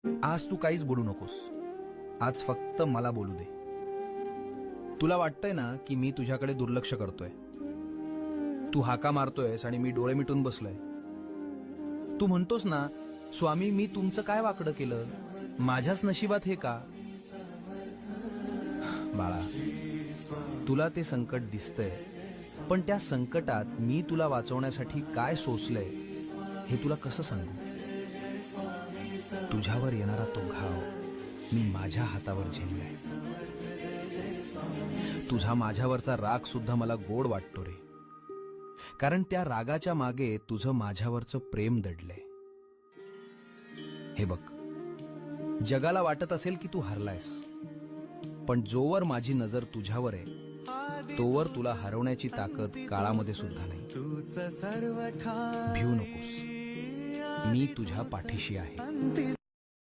आज तू काहीच बोलू नकोस. आज फक्त मला बोलू दे. तुला वाटतंय ना की मी तुझ्याकडे दुर्लक्ष करतोय. तू हाका मारतोयस आणि मी डोळे मिटून बसलोय. तू म्हणतोस ना, स्वामी मी तुमचं काय वाकडं केलं, माझ्याच नशिबात हे का. बाळा, तुला ते संकट दिसतंय, पण त्या संकटात मी तुला वाचवण्यासाठी काय सोसलंय हे तुला कसं सांगू. तुझ्यावर येणारा तो घाव मी माझ्या हातावर झेललाय. तुझा माझ्यावरचा राग सुद्धा मला गोड वाटतो रे, कारण त्या रागाच्या मागे तुझं माझ्यावरचं प्रेम दडलंय. हे बघ, जगाला वाटत असेल की तू हरलायस, पण जोवर माझी नजर तुझ्यावर आहे तोवर तुला हरवण्याची ताकद काळामध्ये सुद्धा नाही. भिऊ नकोस, मी तुझ्या पाठीशी आहे.